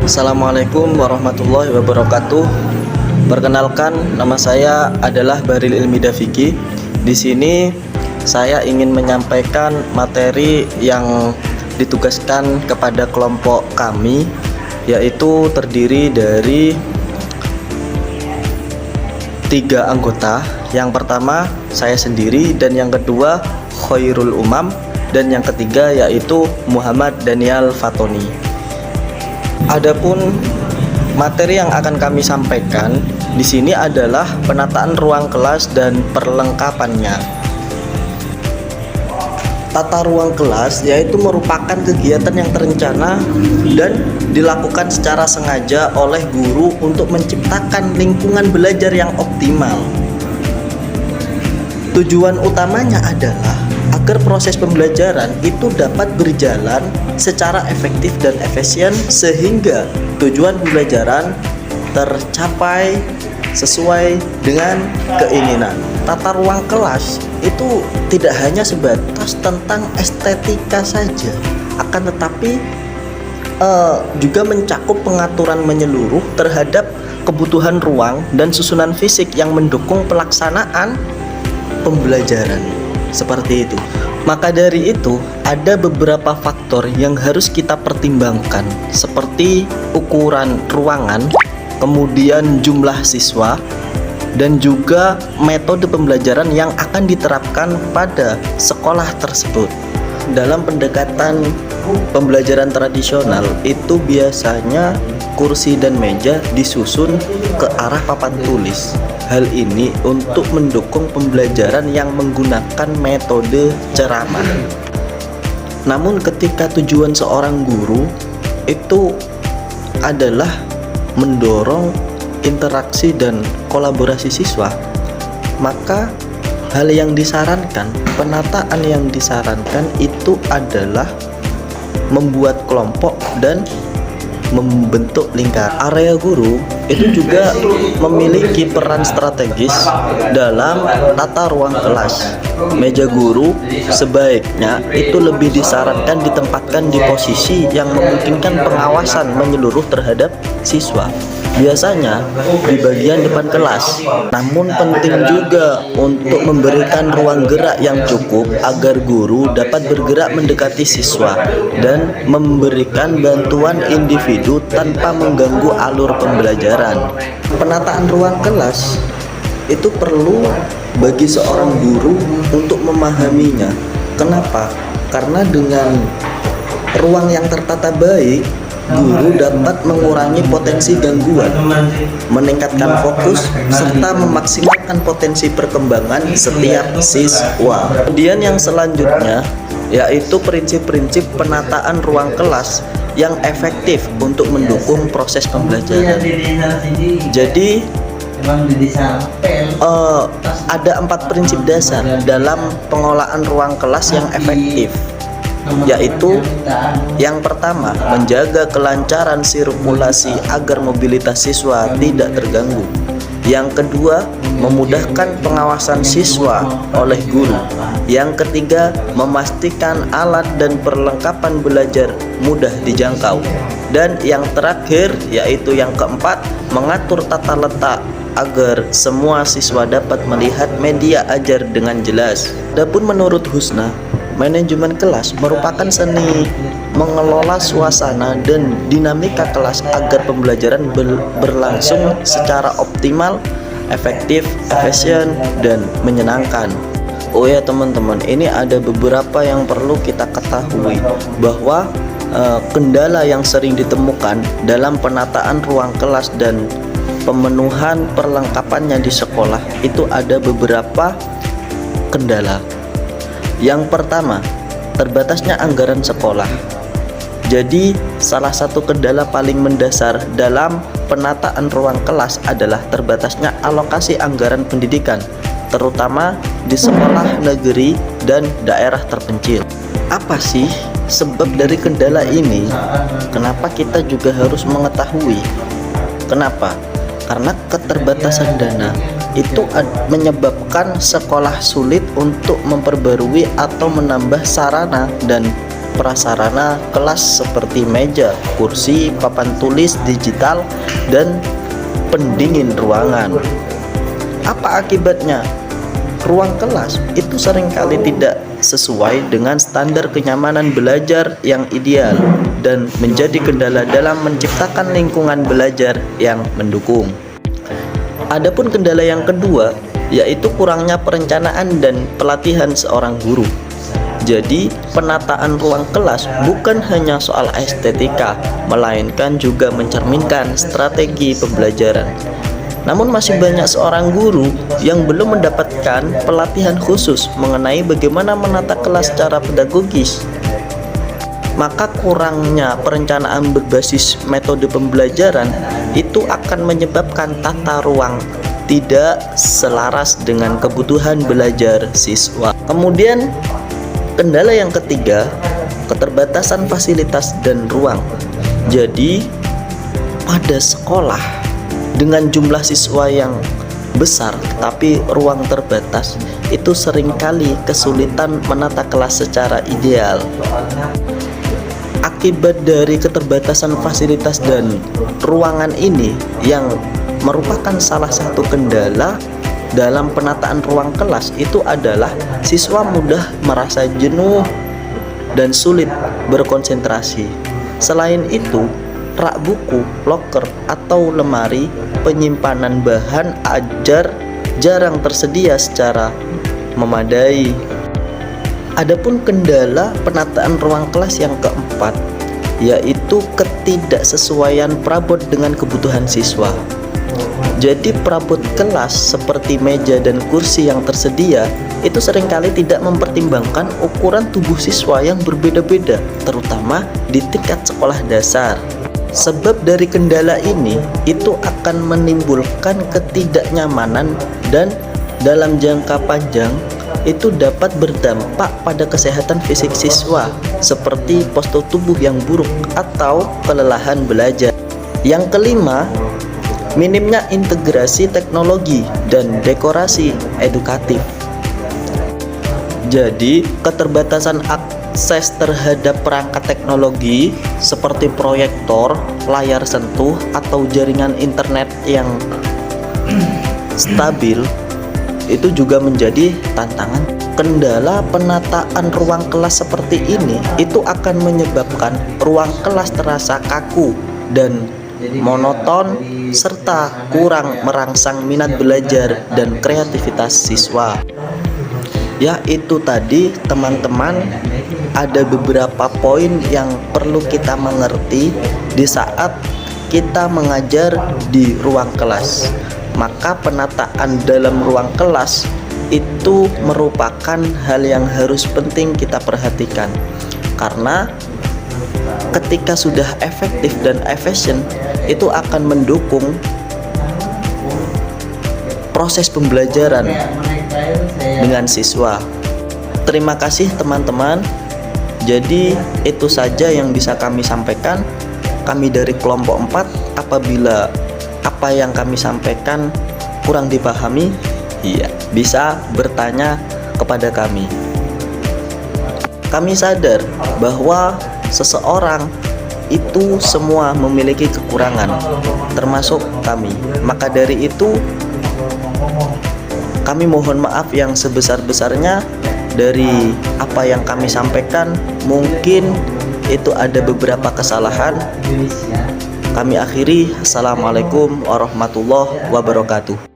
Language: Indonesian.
Assalamualaikum warahmatullahi wabarakatuh. Perkenalkan, nama saya adalah Baril Ilmi Dafiki. Di sini saya ingin menyampaikan materi yang ditugaskan kepada kelompok kami, yaitu terdiri dari 3 anggota. Yang pertama saya sendiri, dan yang kedua Khairul Umam, dan yang ketiga yaitu Muhammad Daniel Fatoni. Adapun materi yang akan kami sampaikan di sini adalah penataan ruang kelas dan perlengkapannya. Tata ruang kelas yaitu merupakan kegiatan yang terencana dan dilakukan secara sengaja oleh guru untuk menciptakan lingkungan belajar yang optimal. Tujuan utamanya adalah agar proses pembelajaran itu dapat berjalan secara efektif dan efisien sehingga tujuan pembelajaran tercapai sesuai dengan keinginan. Tata ruang kelas itu tidak hanya sebatas tentang estetika saja, akan tetapi juga mencakup pengaturan menyeluruh terhadap kebutuhan ruang dan susunan fisik yang mendukung pelaksanaan pembelajaran. Seperti itu. Maka dari itu, ada beberapa faktor yang harus kita pertimbangkan, seperti ukuran ruangan, kemudian jumlah siswa, dan juga metode pembelajaran yang akan diterapkan pada sekolah tersebut. Dalam pendekatan pembelajaran tradisional itu biasanya kursi dan meja disusun ke arah papan tulis. Hal ini untuk mendukung pembelajaran yang menggunakan metode ceramah. Namun ketika tujuan seorang guru itu adalah mendorong interaksi dan kolaborasi siswa, maka hal yang disarankan, penataan yang disarankan itu adalah membuat kelompok dan membentuk lingkar. Area guru itu juga memiliki peran strategis dalam tata ruang kelas. Meja guru sebaiknya itu lebih disarankan ditempatkan di posisi yang memungkinkan pengawasan menyeluruh terhadap siswa, biasanya di bagian depan kelas. Namun penting juga untuk memberikan ruang gerak yang cukup agar guru dapat bergerak mendekati siswa dan memberikan bantuan individu tanpa mengganggu alur pembelajaran. Penataan ruang kelas itu perlu bagi seorang guru untuk memahaminya. Kenapa? Karena dengan ruang yang tertata baik, guru dapat mengurangi potensi gangguan, meningkatkan fokus, serta memaksimalkan potensi perkembangan setiap siswa. Kemudian yang selanjutnya yaitu prinsip-prinsip penataan ruang kelas yang efektif untuk mendukung proses pembelajaran. Jadi ada 4 prinsip dasar dalam pengelolaan ruang kelas yang efektif, yaitu yang pertama, menjaga kelancaran sirkulasi agar mobilitas siswa tidak terganggu. Yang kedua, memudahkan pengawasan siswa oleh guru. Yang ketiga, memastikan alat dan perlengkapan belajar mudah dijangkau. Dan yang terakhir, yaitu yang keempat, mengatur tata letak agar semua siswa dapat melihat media ajar dengan jelas. Adapun menurut Husna, manajemen kelas merupakan seni mengelola suasana dan dinamika kelas agar pembelajaran berlangsung secara optimal, efektif, efisien, dan menyenangkan. Oh ya teman-teman, ini ada beberapa yang perlu kita ketahui, bahwa kendala yang sering ditemukan dalam penataan ruang kelas dan pemenuhan perlengkapannya di sekolah itu ada beberapa kendala. Yang pertama, terbatasnya anggaran sekolah. Jadi, salah satu kendala paling mendasar dalam penataan ruang kelas adalah terbatasnya alokasi anggaran pendidikan, terutama di sekolah negeri dan daerah terpencil. Apa sih sebab dari kendala ini? Kenapa kita juga harus mengetahui? Kenapa? Karena keterbatasan dana itu menyebabkan sekolah sulit untuk memperbarui atau menambah sarana dan prasarana kelas seperti meja, kursi, papan tulis digital, dan pendingin ruangan. Apa akibatnya? Ruang kelas itu seringkali tidak sesuai dengan standar kenyamanan belajar yang ideal dan menjadi kendala dalam menciptakan lingkungan belajar yang mendukung. Adapun kendala yang kedua yaitu kurangnya perencanaan dan pelatihan seorang guru. Jadi, penataan ruang kelas bukan hanya soal estetika, melainkan juga mencerminkan strategi pembelajaran. Namun masih banyak seorang guru yang belum mendapatkan pelatihan khusus mengenai bagaimana menata kelas secara pedagogis. Maka kurangnya perencanaan berbasis metode pembelajaran itu akan menyebabkan tata ruang tidak selaras dengan kebutuhan belajar siswa. Kemudian kendala yang ketiga, keterbatasan fasilitas dan ruang. Jadi pada sekolah dengan jumlah siswa yang besar tapi ruang terbatas, itu seringkali kesulitan menata kelas secara ideal. Akibat dari keterbatasan fasilitas dan ruangan ini yang merupakan salah satu kendala dalam penataan ruang kelas itu adalah siswa mudah merasa jenuh dan sulit berkonsentrasi. Selain itu, rak buku, loker, atau lemari penyimpanan bahan ajar jarang tersedia secara memadai. Adapun kendala penataan ruang kelas yang keempat yaitu ketidaksesuaian perabot dengan kebutuhan siswa. Jadi perabot kelas seperti meja dan kursi yang tersedia itu seringkali tidak mempertimbangkan ukuran tubuh siswa yang berbeda-beda, terutama di tingkat sekolah dasar. Sebab dari kendala ini itu akan menimbulkan ketidaknyamanan dan dalam jangka panjang itu dapat berdampak pada kesehatan fisik siswa seperti postur tubuh yang buruk atau kelelahan belajar. Yang kelima, minimnya integrasi teknologi dan dekorasi edukatif. Jadi, keterbatasan akses terhadap perangkat teknologi seperti proyektor, layar sentuh, atau jaringan internet yang stabil itu juga menjadi tantangan. Kendala penataan ruang kelas seperti ini itu akan menyebabkan ruang kelas terasa kaku dan monoton serta kurang merangsang minat belajar dan kreativitas siswa. Ya, itu tadi teman-teman, ada beberapa poin yang perlu kita mengerti di saat kita mengajar di ruang kelas. Maka penataan dalam ruang kelas itu merupakan hal yang harus penting kita perhatikan, karena ketika sudah efektif dan efisien itu akan mendukung proses pembelajaran dengan siswa. Terima kasih teman-teman. Jadi itu saja yang bisa kami sampaikan. Kami dari kelompok 4, apabila apa yang kami sampaikan kurang dipahami, ya bisa bertanya kepada kami. Kami sadar bahwa seseorang itu semua memiliki kekurangan, termasuk kami. Maka dari itu kami mohon maaf yang sebesar-besarnya dari apa yang kami sampaikan. Mungkin itu ada beberapa kesalahan. Kami akhiri. Assalamualaikum warahmatullahi wabarakatuh.